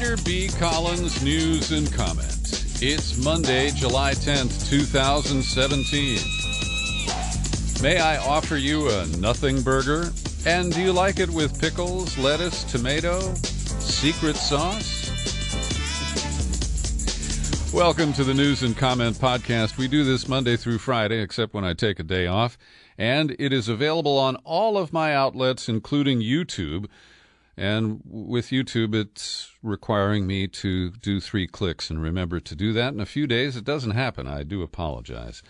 Edgar B. Collins News and Comment. It's Monday, July 10th, 2017. May I offer you a nothing burger? And do you like it with pickles, lettuce, tomato, secret sauce? Welcome to the News and Comment Podcast. We do this Monday through Friday, except when I take a day off. And it is available on all of my outlets, including YouTube. And with YouTube, it's requiring me to do 3 clicks. And remember to do that in a few days. It doesn't happen. I do apologize.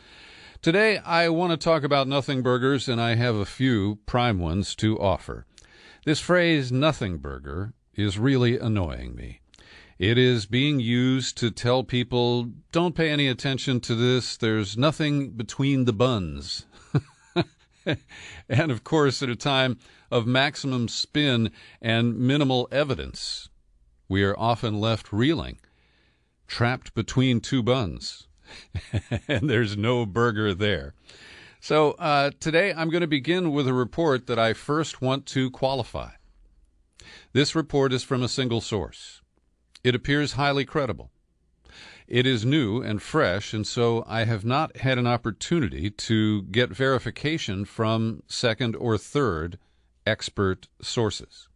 Today, I want to talk about nothing burgers, and I have a few prime ones to offer. This phrase, nothing burger, is really annoying me. It is being used to tell people, don't pay any attention to this. There's nothing between the buns. And, of course, at a time of maximum spin and minimal evidence, we are often left reeling, trapped between 2 buns, and there's no burger there. So today I'm going to begin with a report that I first want to qualify. This report is from a single source. It appears highly credible. It is new and fresh, and so I have not had an opportunity to get verification from second or third expert sources.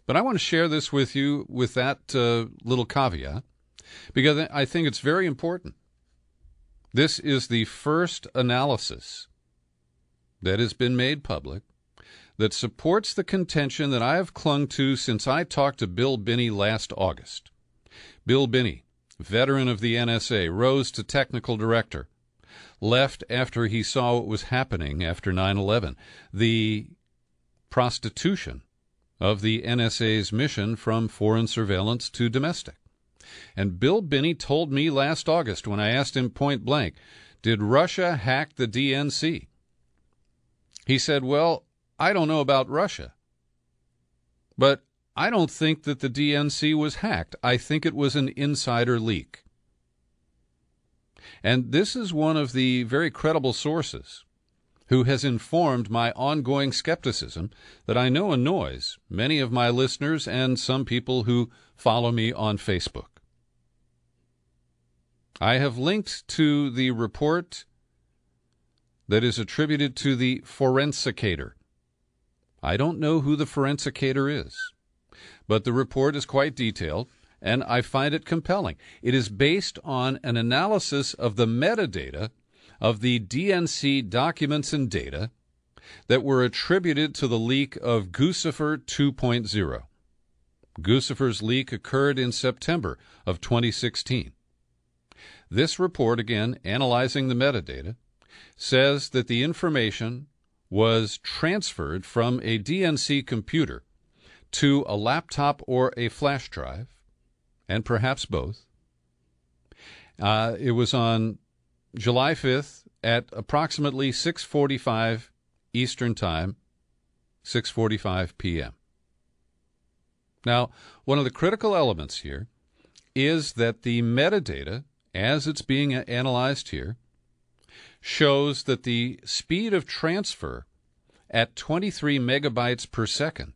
But I want to share this with you with that little caveat, because I think it's very important. This is the first analysis that has been made public that supports the contention that I have clung to since I talked to Bill Binney last August. Bill Binney, veteran of the NSA, rose to technical director, left after he saw what was happening after 9/11, the prostitution of the NSA's mission from foreign surveillance to domestic. And Bill Binney told me last August when I asked him point blank, did Russia hack the DNC? He said, well, I don't know about Russia, but I don't think that the DNC was hacked. I think it was an insider leak. And this is one of the very credible sources who has informed my ongoing skepticism that I know annoys many of my listeners and some people who follow me on Facebook. I have linked to the report that is attributed to the forensicator. I don't know who the forensicator is, but the report is quite detailed, and I find it compelling. It is based on an analysis of the metadata of the DNC documents and data that were attributed to the leak of Guccifer 2.0. Guccifer's leak occurred in September of 2016. This report, again, analyzing the metadata, says that the information was transferred from a DNC computer to a laptop or a flash drive, and perhaps both. It was on July 5th at approximately 6:45 Eastern Time, 6:45 p.m. Now, one of the critical elements here is that the metadata, as it's being analyzed here, shows that the speed of transfer at 23 megabytes per second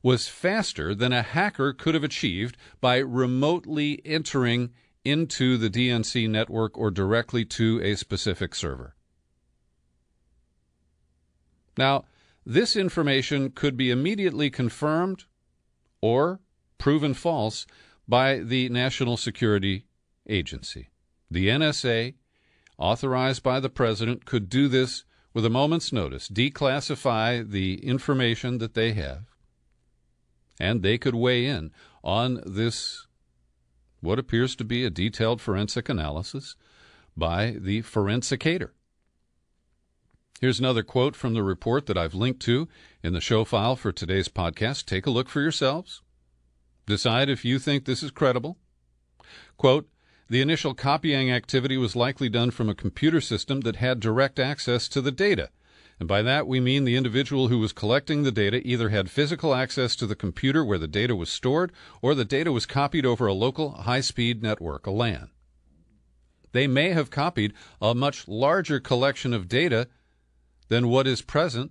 was faster than a hacker could have achieved by remotely entering into the DNC network or directly to a specific server. Now, this information could be immediately confirmed or proven false by the National Security Agency. The NSA, authorized by the president, could do this with a moment's notice, declassify the information that they have, and they could weigh in on this, what appears to be a detailed forensic analysis by the forensicator. Here's another quote from the report that I've linked to in the show file for today's podcast. Take a look for yourselves. Decide if you think this is credible. Quote, the initial copying activity was likely done from a computer system that had direct access to the data. And by that we mean the individual who was collecting the data either had physical access to the computer where the data was stored, or the data was copied over a local high-speed network, a LAN. They may have copied a much larger collection of data than what is present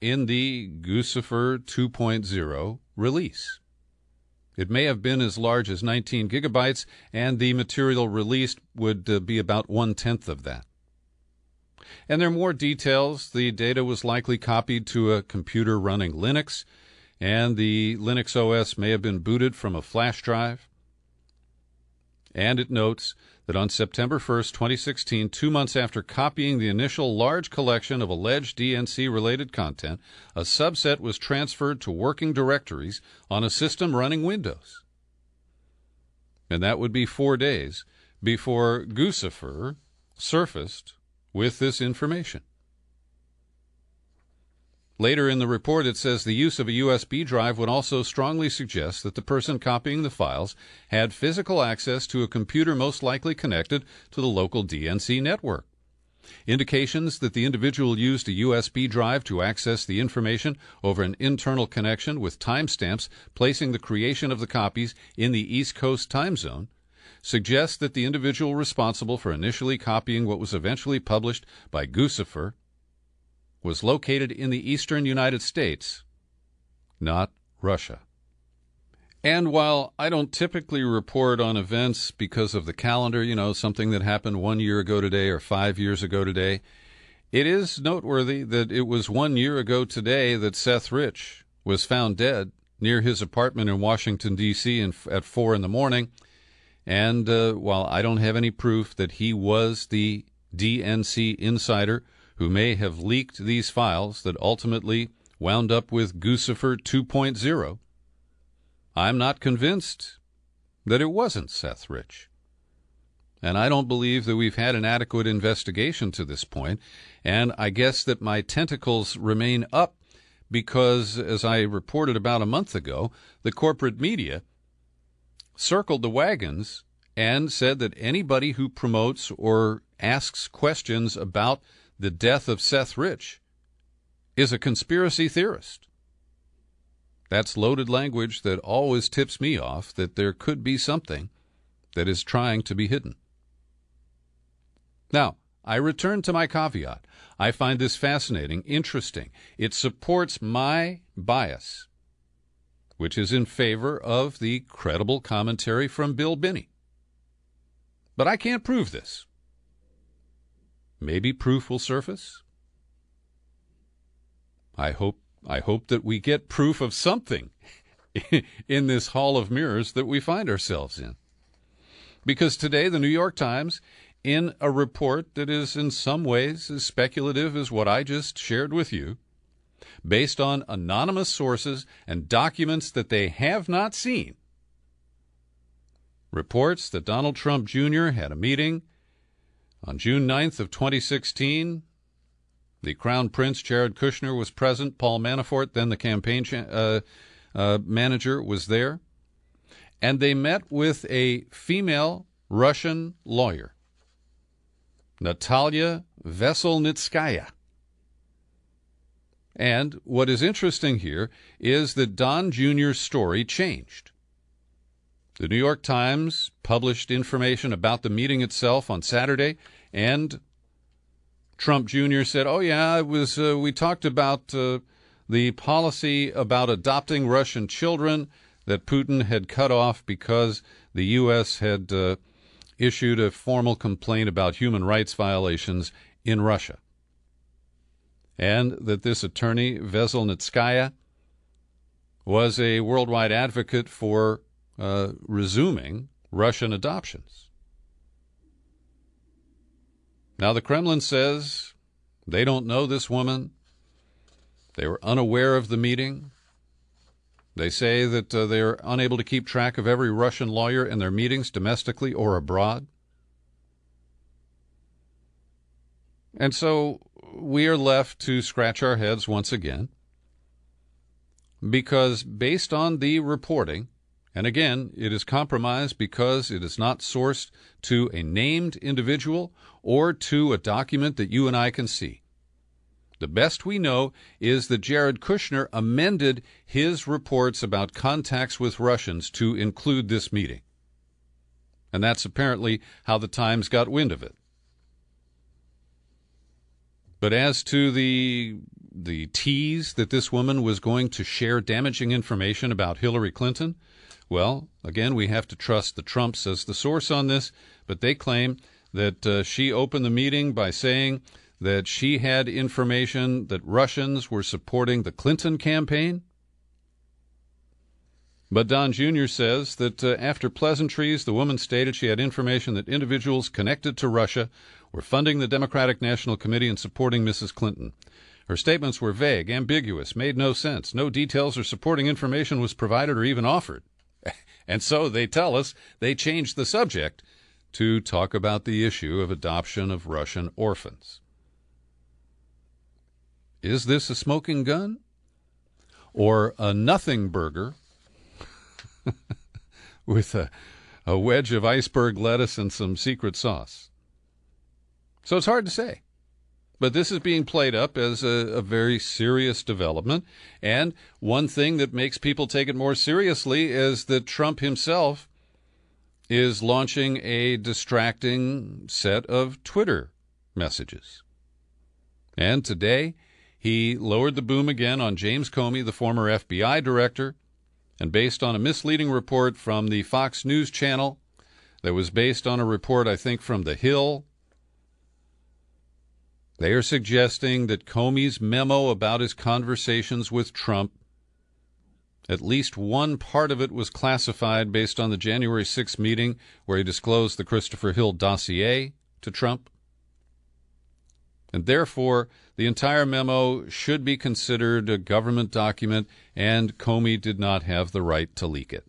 in the Guccifer 2.0 release. It may have been as large as 19 gigabytes, and the material released would be about 1/10 of that. And there are more details. The data was likely copied to a computer running Linux, and the Linux OS may have been booted from a flash drive. And it notes that on September 1st, 2016, 2 months after copying the initial large collection of alleged DNC-related content, a subset was transferred to working directories on a system running Windows. And that would be 4 days before Guccifer surfaced with this information. Later in the report, it says the use of a USB drive would also strongly suggest that the person copying the files had physical access to a computer most likely connected to the local DNC network. Indications that the individual used a USB drive to access the information over an internal connection with timestamps placing the creation of the copies in the East Coast time zone suggest that the individual responsible for initially copying what was eventually published by Guccifer was located in the eastern United States, not Russia. And while I don't typically report on events because of the calendar, something that happened 1 year ago today or 5 years ago today, it is noteworthy that it was 1 year ago today that Seth Rich was found dead near his apartment in Washington, D.C. at 4 in the morning. And while I don't have any proof that he was the DNC insider who may have leaked these files that ultimately wound up with Guccifer 2.0, I'm not convinced that it wasn't Seth Rich. And I don't believe that we've had an adequate investigation to this point, and I guess that my tentacles remain up because, as I reported about a month ago, the corporate media circled the wagons and said that anybody who promotes or asks questions about the death of Seth Rich is a conspiracy theorist. That's loaded language that always tips me off that there could be something that is trying to be hidden. Now, I return to my caveat. I find this fascinating, interesting. It supports my bias, which is in favor of the credible commentary from Bill Binney. But I can't prove this. Maybe proof will surface. I hope that we get proof of something in this hall of mirrors that we find ourselves in. Because today the New York Times, in a report that is in some ways as speculative as what I just shared with you, based on anonymous sources and documents that they have not seen, reports that Donald Trump Jr. had a meeting on June 9th of 2016. The Crown Prince Jared Kushner was present. Paul Manafort, then the campaign manager, was there. And they met with a female Russian lawyer, Natalia Veselnitskaya. And what is interesting here is that Don Jr.'s story changed. The New York Times published information about the meeting itself on Saturday, and Trump Jr. said, "Oh yeah, it was. We talked about the policy about adopting Russian children that Putin had cut off because the U.S. had issued a formal complaint about human rights violations in Russia, and that this attorney Veselnitskaya was a worldwide advocate for resuming Russian adoptions." Now, the Kremlin says they don't know this woman. They were unaware of the meeting. They say that they are unable to keep track of every Russian lawyer in their meetings domestically or abroad. And so we are left to scratch our heads once again, because based on the reporting, and again, it is compromised because it is not sourced to a named individual or to a document that you and I can see. The best we know is that Jared Kushner amended his reports about contacts with Russians to include this meeting. And that's apparently how the Times got wind of it. But as to the the tease that this woman was going to share damaging information about Hillary Clinton? Well, again, we have to trust the Trumps as the source on this, but they claim that she opened the meeting by saying that she had information that Russians were supporting the Clinton campaign. But Don Jr. says that after pleasantries, the woman stated she had information that individuals connected to Russia were funding the Democratic National Committee and supporting Mrs. Clinton. Her statements were vague, ambiguous, made no sense. No details or supporting information was provided or even offered. And so they tell us they changed the subject to talk about the issue of adoption of Russian orphans. Is this a smoking gun or a nothing burger with a wedge of iceberg lettuce and some secret sauce? So it's hard to say. But this is being played up as a very serious development. And one thing that makes people take it more seriously is that Trump himself is launching a distracting set of Twitter messages. And today, he lowered the boom again on James Comey, the former FBI director, and based on a misleading report from the Fox News channel that was based on a report, I think, from The Hill, they are suggesting that Comey's memo about his conversations with Trump, at least one part of it was classified based on the January 6th meeting where he disclosed the Christopher Hill dossier to Trump. And therefore, the entire memo should be considered a government document, and Comey did not have the right to leak it.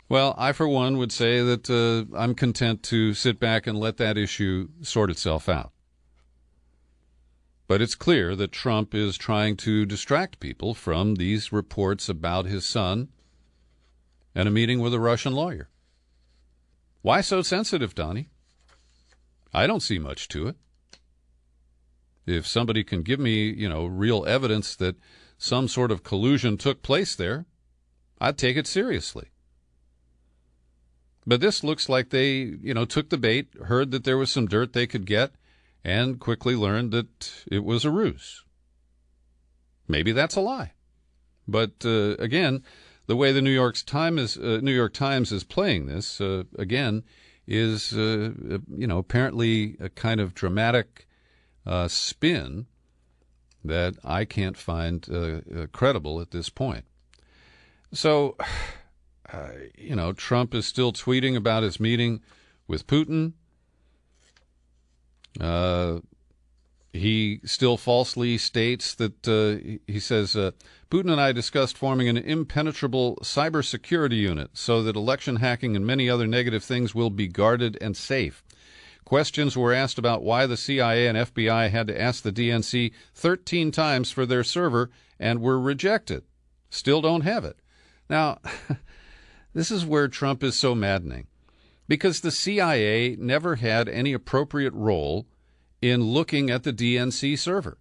Well, I, for one, would say that I'm content to sit back and let that issue sort itself out. But it's clear that Trump is trying to distract people from these reports about his son and a meeting with a Russian lawyer. Why so sensitive, Donnie? I don't see much to it. If somebody can give me, real evidence that some sort of collusion took place there, I'd take it seriously. But this looks like they, took the bait, heard that there was some dirt they could get, and quickly learned that it was a ruse. Maybe that's a lie. But again, the way the New York Times is playing this, again, is, apparently a kind of dramatic spin that I can't find credible at this point. So, Trump is still tweeting about his meeting with Putin. He still falsely states that he says, Putin and I discussed forming an impenetrable cybersecurity unit so that election hacking and many other negative things will be guarded and safe. Questions were asked about why the CIA and FBI had to ask the DNC 13 times for their server and were rejected. Still don't have it. Now, this is where Trump is so maddening, because the CIA never had any appropriate role in looking at the DNC server.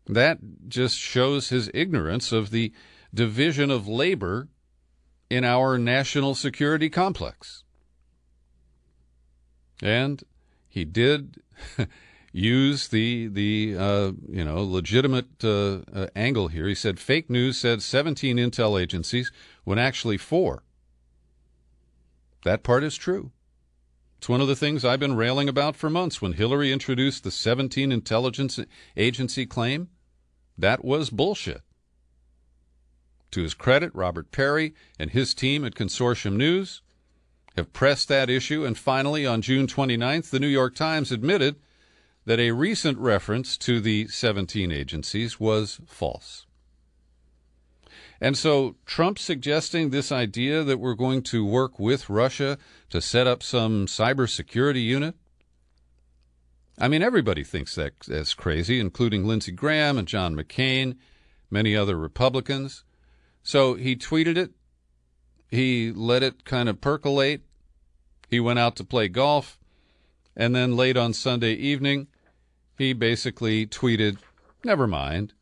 That just shows his ignorance of the division of labor in our national security complex. And he did use the legitimate angle here. He said fake news said 17 intel agencies when actually 4. That part is true. It's one of the things I've been railing about for months. When Hillary introduced the 17 intelligence agency claim, that was bullshit. To his credit, Robert Perry and his team at Consortium News have pressed that issue, and finally, on June 29th, the New York Times admitted that a recent reference to the 17 agencies was false. And so Trump suggesting this idea that we're going to work with Russia to set up some cybersecurity unit, I mean, everybody thinks that's crazy, including Lindsey Graham and John McCain, many other Republicans. So he tweeted it. He let it kind of percolate. He went out to play golf. And then late on Sunday evening, he basically tweeted, never mind.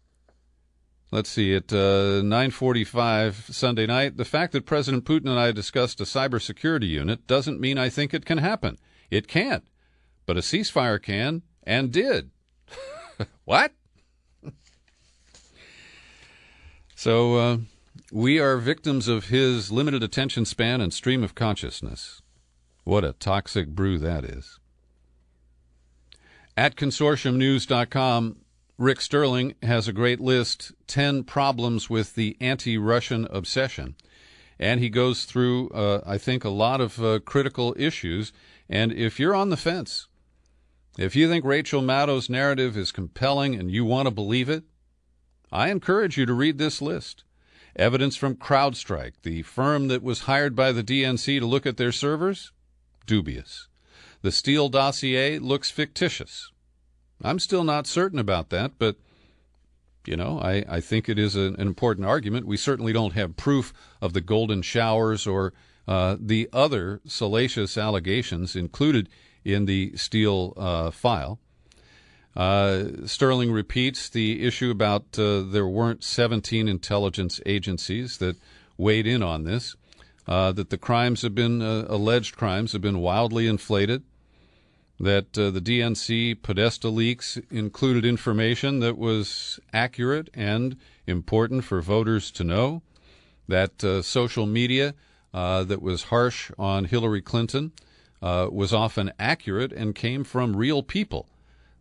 Let's see, at 9:45 Sunday night, the fact that President Putin and I discussed a cybersecurity unit doesn't mean I think it can happen. It can't. But a ceasefire can, and did. What? So we are victims of his limited attention span and stream of consciousness. What a toxic brew that is. At consortiumnews.com, Rick Sterling has a great list, 10 problems with the anti-Russian obsession. And he goes through, I think, a lot of critical issues. And if you're on the fence, if you think Rachel Maddow's narrative is compelling and you want to believe it, I encourage you to read this list. Evidence from CrowdStrike, the firm that was hired by the DNC to look at their servers, dubious. The Steele dossier looks fictitious. I'm still not certain about that, but, you know, I think it is an important argument. We certainly don't have proof of the golden showers or the other salacious allegations included in the Steele file. Sterling repeats the issue about there weren't 17 intelligence agencies that weighed in on this, that the crimes have been, alleged crimes have been wildly inflated, that the DNC Podesta leaks included information that was accurate and important for voters to know, that social media that was harsh on Hillary Clinton was often accurate and came from real people.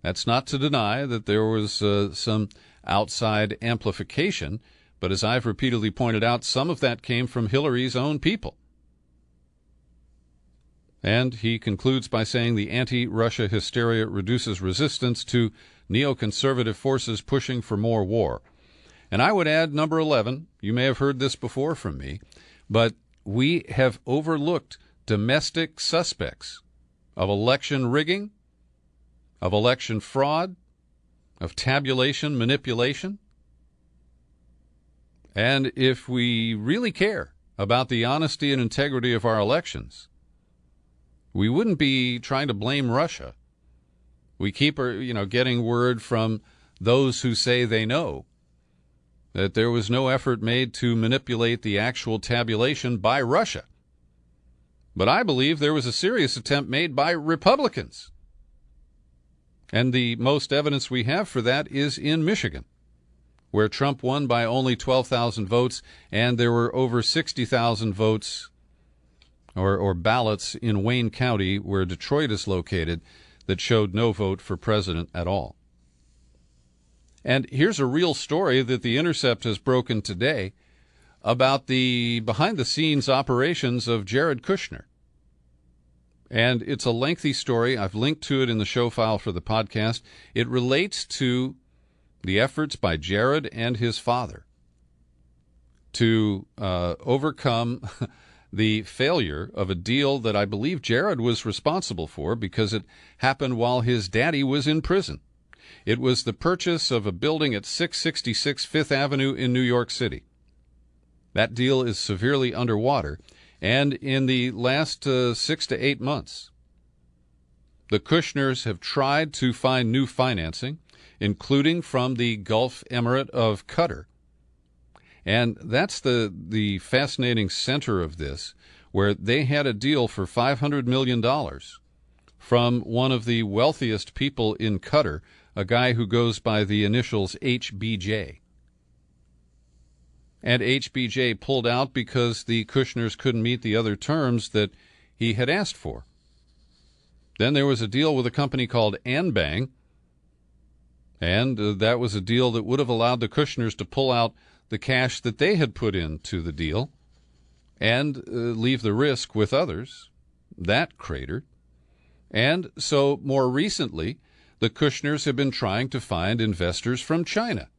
That's not to deny that there was some outside amplification, but as I've repeatedly pointed out, some of that came from Hillary's own people. And he concludes by saying the anti-Russia hysteria reduces resistance to neoconservative forces pushing for more war. And I would add number 11, you may have heard this before from me, but we have overlooked domestic suspects of election rigging, of election fraud, of tabulation manipulation. And if we really care about the honesty and integrity of our elections, we wouldn't be trying to blame Russia. We keep, getting word from those who say they know that there was no effort made to manipulate the actual tabulation by Russia. But I believe there was a serious attempt made by Republicans. And the most evidence we have for that is in Michigan, where Trump won by only 12,000 votes, and there were over 60,000 votes or ballots in Wayne County, where Detroit is located, that showed no vote for president at all. And here's a real story that The Intercept has broken today about the behind-the-scenes operations of Jared Kushner. And it's a lengthy story. I've linked to it in the show file for the podcast. It relates to the efforts by Jared and his father to overcome the failure of a deal that I believe Jared was responsible for because it happened while his daddy was in prison. It was the purchase of a building at 666 Fifth Avenue in New York City. That deal is severely underwater, and in the last 6 to 8 months, the Kushners have tried to find new financing, including from the Gulf Emirate of Qatar. And that's the fascinating center of this, where they had a deal for $500 million from one of the wealthiest people in Qatar, a guy who goes by the initials HBJ. And HBJ pulled out because the Kushners couldn't meet the other terms that he had asked for. Then there was a deal with a company called Anbang, and that was a deal that would have allowed the Kushners to pull out the cash that they had put into the deal and leave the risk with others. That cratered. And so more recently, the Kushners have been trying to find investors from China,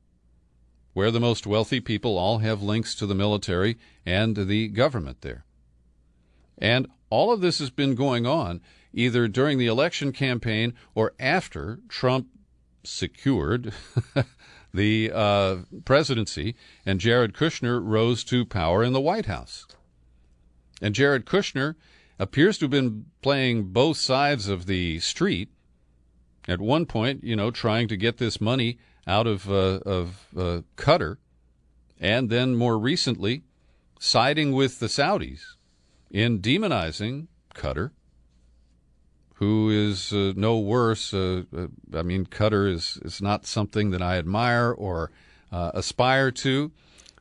where the most wealthy people all have links to the military and the government there. And all of this has been going on either during the election campaign or after Trump secured the presidency and Jared Kushner rose to power in the White House. And Jared Kushner appears to have been playing both sides of the street. At one point, trying to get this money out of Qatar, and then more recently siding with the Saudis in demonizing Qatar, who is no worse. I mean, Qatar is not something that I admire or aspire to,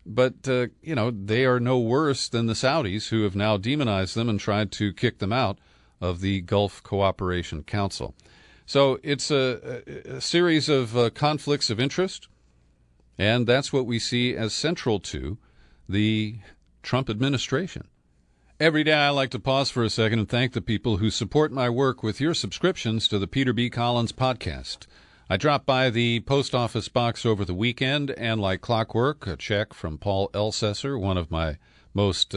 but, they are no worse than the Saudis, who have now demonized them and tried to kick them out of the Gulf Cooperation Council. So it's a series of conflicts of interest, and that's what we see as central to the Trump administration. Every day I like to pause for a second and thank the people who support my work with your subscriptions to the Peter B. Collins podcast. I dropped by the post office box over the weekend, and like clockwork, a check from Paul Elsesser, one of my most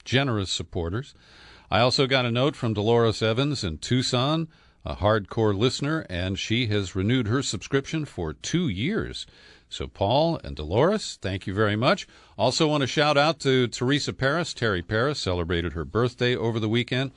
generous supporters. I also got a note from Dolores Evans in Tucson, a hardcore listener, and she has renewed her subscription for 2 years. So Paul and Dolores, thank you very much. Also want to shout out to Teresa Paris. Terry Paris celebrated her birthday over the weekend.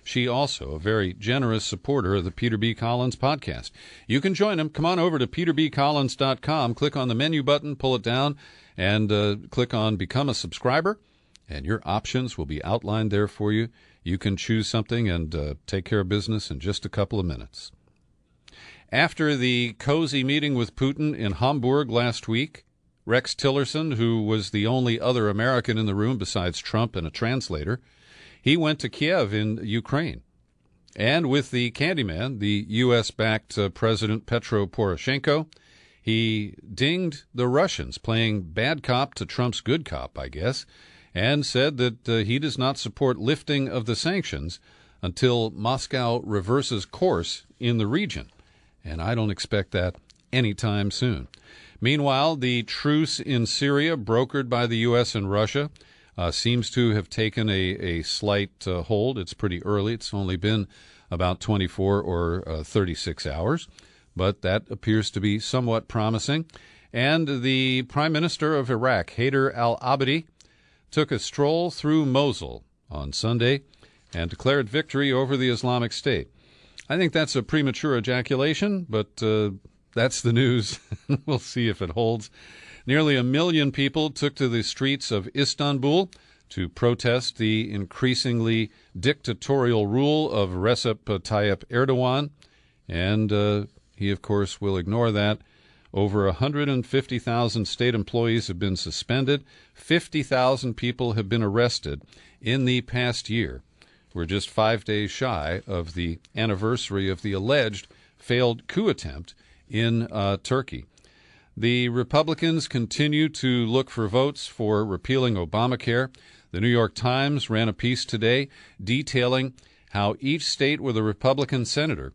She also a very generous supporter of the Peter B. Collins podcast. You can join them. Come on over to peterbcollins.com, click on the menu button, pull it down, and click on Become a Subscriber, and your options will be outlined there for you. You can choose something and take care of business in just a couple of minutes. After the cozy meeting with Putin in Hamburg last week, Rex Tillerson, who was the only other American in the room besides Trump and a translator, he went to Kiev in Ukraine. And with the Candyman, the U.S.-backed President Petro Poroshenko, he dinged the Russians, playing bad cop to Trump's good cop, I guess, and said that he does not support lifting of the sanctions until Moscow reverses course in the region. And I don't expect that anytime soon. Meanwhile, the truce in Syria, brokered by the U.S. and Russia, seems to have taken a slight hold. It's pretty early. It's only been about 24 or 36 hours, but that appears to be somewhat promising. And the Prime Minister of Iraq, Haider al-Abadi, took a stroll through Mosul on Sunday and declared victory over the Islamic State. I think that's a premature ejaculation, but that's the news. We'll see if it holds. Nearly 1 million people took to the streets of Istanbul to protest the increasingly dictatorial rule of Recep Tayyip Erdogan, and he, of course, will ignore that. Over 150,000 state employees have been suspended. 50,000 people have been arrested in the past year. We're just 5 days shy of the anniversary of the alleged failed coup attempt in Turkey. The Republicans continue to look for votes for repealing Obamacare. The New York Times ran a piece today detailing how each state with a Republican senator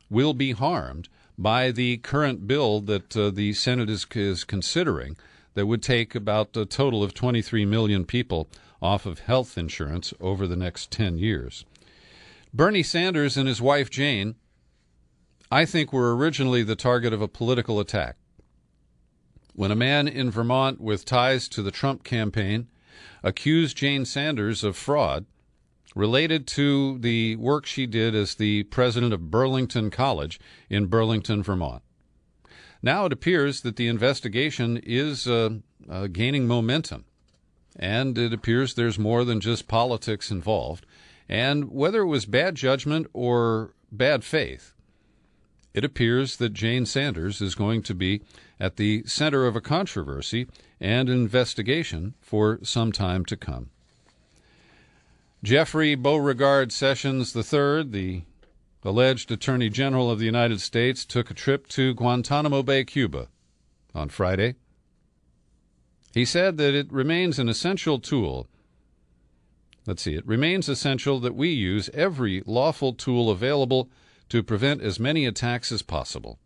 will be harmed by the current bill that the Senate is considering that would take about a total of 23 million people off of health insurance over the next 10 years. Bernie Sanders and his wife Jane, I think, were originally the target of a political attack. When a man in Vermont with ties to the Trump campaign accused Jane Sanders of fraud related to the work she did as the president of Burlington College in Burlington, Vermont. Now it appears that the investigation is gaining momentum, and it appears there's more than just politics involved. And whether it was bad judgment or bad faith, it appears that Jane Sanders is going to be at the center of a controversy and investigation for some time to come. Jeffrey Beauregard Sessions III, the alleged Attorney General of the United States, took a trip to Guantanamo Bay, Cuba, on Friday. He said that it remains an essential tool. It remains essential that we use every lawful tool available to prevent as many attacks as possible.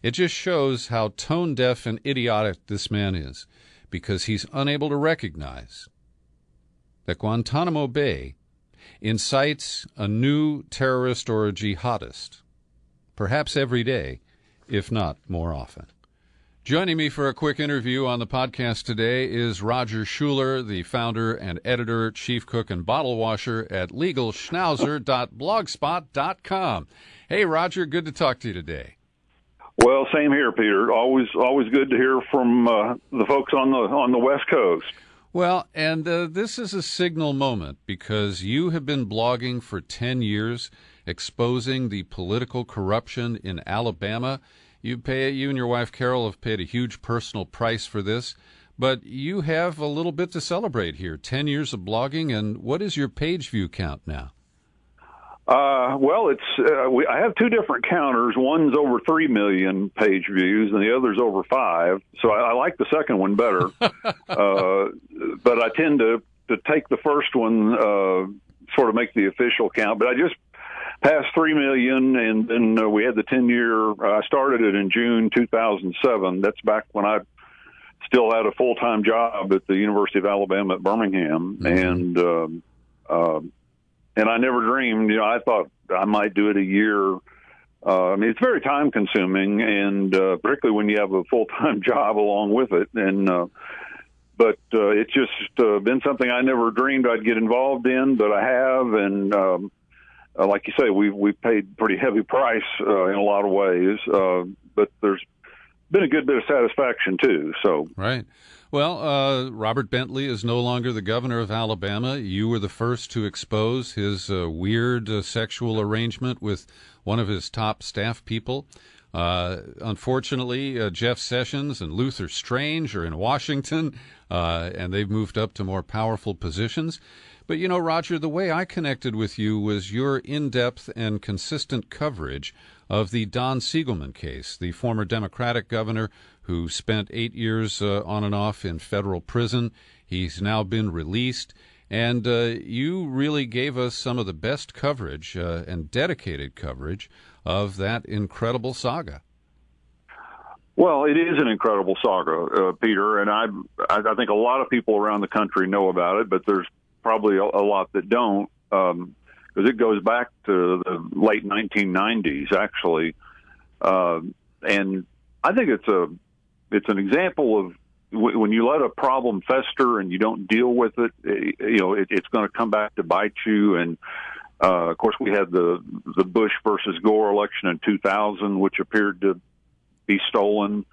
It just shows how tone-deaf and idiotic this man is, because he's unable to recognize that Guantanamo Bay incites a new terrorist or a jihadist, perhaps every day, if not more often. Joining me for a quick interview on the podcast today is Roger Schuler, the founder and editor, chief cook, and bottle washer at LegalSchnauzer.blogspot.com. Hey, Roger, good to talk to you today. Well, same here, Peter. Always good to hear from the folks on the West Coast. Well, and this is a signal moment because you have been blogging for 10 years exposing the political corruption in Alabama. You and your wife Carol have paid a huge personal price for this, but you have a little bit to celebrate here. 10 years of blogging, and what is your page view count now? Well, I have two different counters. One's over 3 million page views, and the other's over 5. So I like the second one better. But I tend to take the first one, sort of make the official count. But I just passed 3 million, and then we had the 10-year. I started it in June 2007. That's back when I still had a full-time job at the University of Alabama at Birmingham, and I never dreamed. I thought I might do it a year. I mean, it's very time-consuming, and particularly when you have a full-time job along with it. But it's just been something I never dreamed I'd get involved in, but I have. And like you say, we've paid pretty heavy price in a lot of ways, but there's been a good bit of satisfaction too. So right. Well, Robert Bentley is no longer the governor of Alabama. You were the first to expose his weird sexual arrangement with one of his top staff people. Unfortunately, Jeff Sessions and Luther Strange are in Washington, and they've moved up to more powerful positions. But, Roger, the way I connected with you was your in-depth and consistent coverage of the Don Siegelman case, the former Democratic governor who spent 8 years on and off in federal prison. He's now been released, and you really gave us some of the best coverage and dedicated coverage of that incredible saga. Well, it is an incredible saga, Peter, and I think a lot of people around the country know about it, but there's probably a lot that don't, because it goes back to the late 1990s, actually. And I think it's an example of when you let a problem fester and you don't deal with it, it's going to come back to bite you. And of course, we had the Bush versus Gore election in 2000, which appeared to be stolen.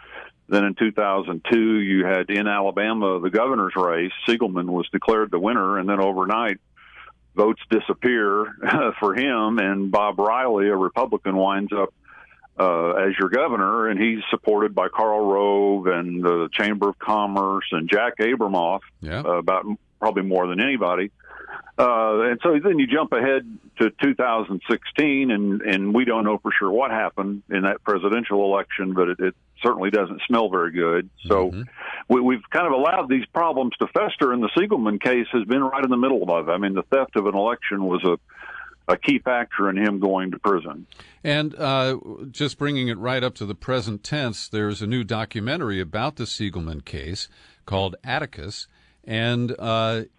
Then in 2002, you had in Alabama the governor's race. Siegelman was declared the winner, and then overnight, votes disappear for him, and Bob Riley, a Republican, winds up as your governor, and he's supported by Karl Rove and the Chamber of Commerce and Jack Abramoff, about probably more than anybody. And so then you jump ahead to 2016, and we don't know for sure what happened in that presidential election, but it certainly doesn't smell very good. So we've kind of allowed these problems to fester, and the Siegelman case has been right in the middle of it. I mean, the theft of an election was a key factor in him going to prison. And just bringing it right up to the present tense, there's a new documentary about the Siegelman case called Atticus, and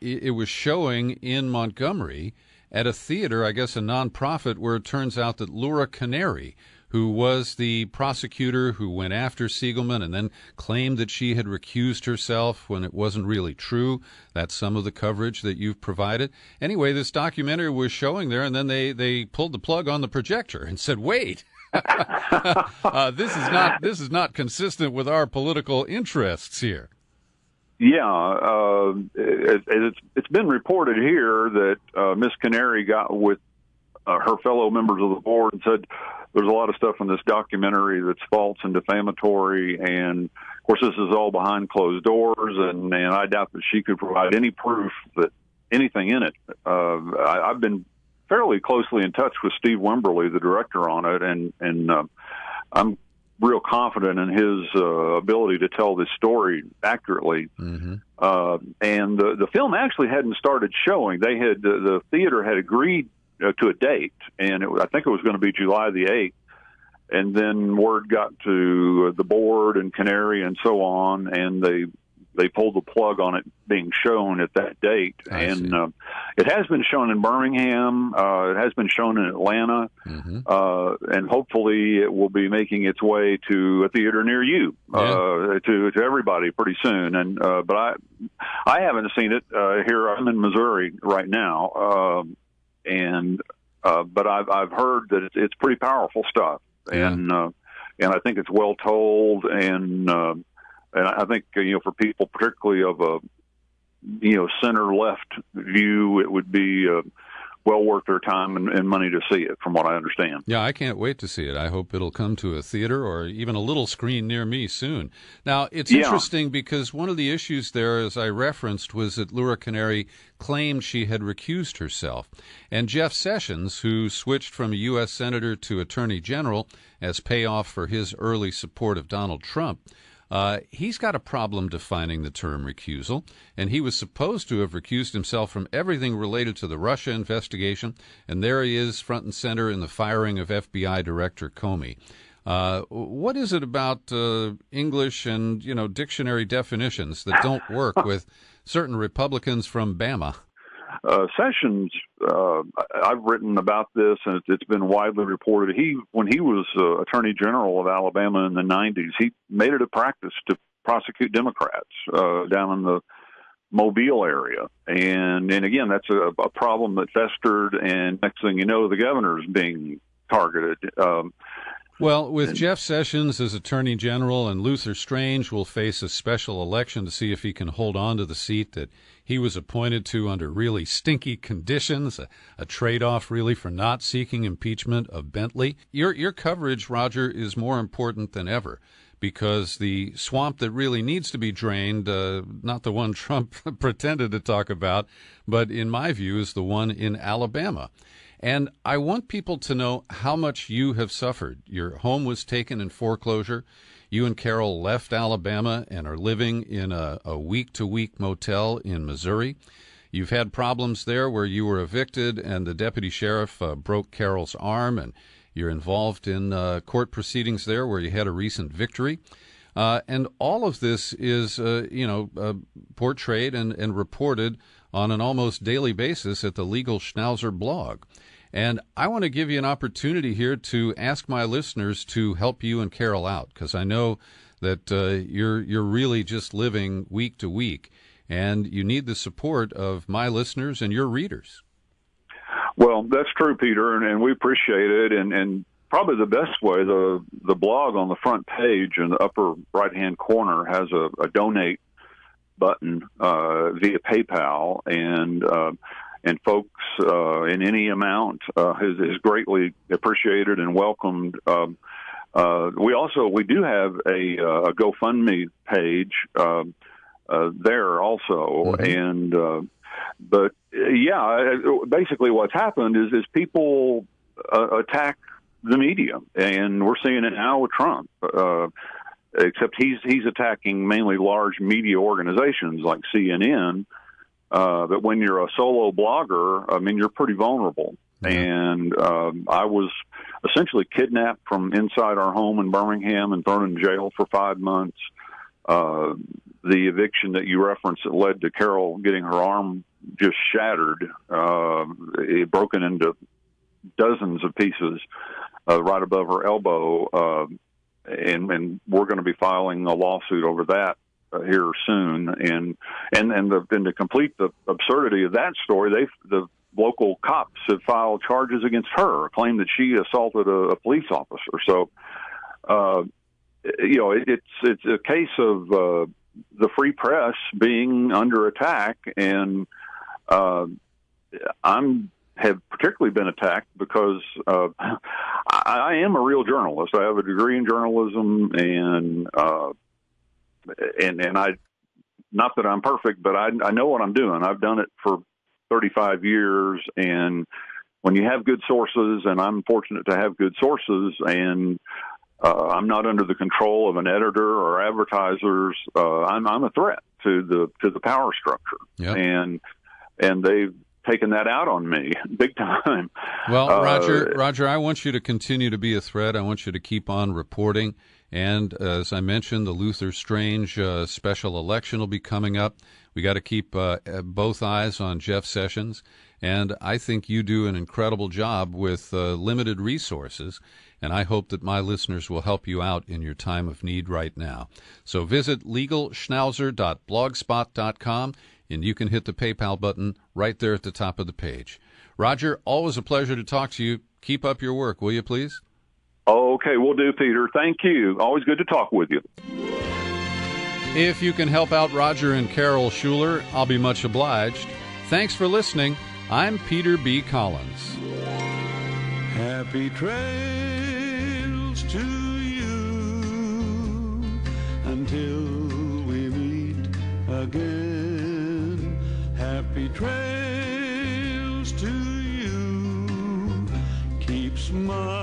it was showing in Montgomery at a theater, I guess a nonprofit, where it turns out that Laura Canary, who was the prosecutor who went after Siegelman and then claimed that she had recused herself when it wasn't really true. That's some of the coverage that you've provided. Anyway, this documentary was showing there, and then they pulled the plug on the projector and said, wait, this is not consistent with our political interests here. Yeah, it's been reported here that Miss Canary got with her fellow members of the board and said there's a lot of stuff in this documentary that's false and defamatory, and of course this is all behind closed doors, and I doubt that she could provide any proof that anything in it. I've been fairly closely in touch with Steve Wimberly, the director on it, and I'm real confident in his ability to tell this story accurately. Mm-hmm. And the film actually hadn't started showing. The theater had agreed to a date, and I think it was going to be July the 8th. And then word got to the board and Canary and so on, and they pulled the plug on it being shown at that date. And it has been shown in Birmingham. It has been shown in Atlanta. Mm-hmm. And hopefully it will be making its way to a theater near you, to everybody pretty soon. And but I haven't seen it here. I'm in Missouri right now. But I've heard that it's pretty powerful stuff. Yeah. And I think it's well told, and I think, for people particularly of a, center-left view, it would be well worth their time and money to see it, from what I understand. Yeah, I can't wait to see it. I hope it'll come to a theater or even a little screen near me soon. Now, it's interesting because one of the issues there, as I referenced, was that Laura Canary claimed she had recused herself. And Jeff Sessions, who switched from a U.S. Senator to Attorney General as payoff for his early support of Donald Trump, he's got a problem defining the term recusal, and he was supposed to have recused himself from everything related to the Russia investigation, and there he is front and center in the firing of FBI Director Comey. What is it about English and, dictionary definitions that don't work with certain Republicans from Bama? Sessions, I've written about this, and it's been widely reported. When he was Attorney General of Alabama in the 90s, he made it a practice to prosecute Democrats down in the Mobile area. And again, that's a problem that festered, and next thing you know, the governor's being targeted. Well, with Jeff Sessions as Attorney General, and Luther Strange will face a special election to see if he can hold on to the seat that he was appointed to under really stinky conditions, a trade-off really for not seeking impeachment of Bentley. Your coverage, Roger, is more important than ever because the swamp that really needs to be drained, not the one Trump pretended to talk about, but in my view is the one in Alabama. And I want people to know how much you have suffered. Your home was taken in foreclosure. You and Carol left Alabama and are living in a week-to-week motel in Missouri. You've had problems there where you were evicted and the deputy sheriff broke Carol's arm, and you're involved in court proceedings there where you had a recent victory. And all of this is, portrayed and reported on an almost daily basis at the Legal Schnauzer blog. And I want to give you an opportunity here to ask my listeners to help you and Carol out, because I know that you're really just living week to week, and you need the support of my listeners and your readers. Well, that's true, Peter, and we appreciate it. And probably the best way, the blog on the front page in the upper right-hand corner has a donate button via PayPal, and folks in any amount is greatly appreciated and welcomed. We do have a GoFundMe page there also, and but basically what's happened is people attack the media, and we're seeing it now with Trump. Except he's attacking mainly large media organizations like CNN. But when you're a solo blogger, I mean, you're pretty vulnerable. Yeah. And I was essentially kidnapped from inside our home in Birmingham and thrown in jail for 5 months. The eviction that you referenced that led to Carol getting her arm just shattered, it broken into dozens of pieces right above her elbow. And we're going to be filing a lawsuit over that here soon, and to complete the absurdity of that story, the local cops have filed charges against her, claim that she assaulted a police officer. So, it's a case of the free press being under attack, and have particularly been attacked because I am a real journalist. I have a degree in journalism, and I, not that I'm perfect, but I know what I'm doing. I've done it for 35 years, and when you have good sources, and I'm fortunate to have good sources, and I'm not under the control of an editor or advertisers, I'm a threat to the power structure. Yep. And they've taken that out on me big time. Well, Roger, I want you to continue to be a threat. I want you to keep on reporting. And as I mentioned, the Luther Strange special election will be coming up. We got to keep both eyes on Jeff Sessions. And I think you do an incredible job with limited resources. And I hope that my listeners will help you out in your time of need right now. So visit legalschnauzer.blogspot.com, and you can hit the PayPal button right there at the top of the page. Roger, always a pleasure to talk to you. Keep up your work, will you please? Okay, will do, Peter. Thank you. Always good to talk with you. If you can help out Roger and Carol Schuler, I'll be much obliged. Thanks for listening. I'm Peter B. Collins. Happy trails to you until we meet again. Happy trails to you. Keep smiling.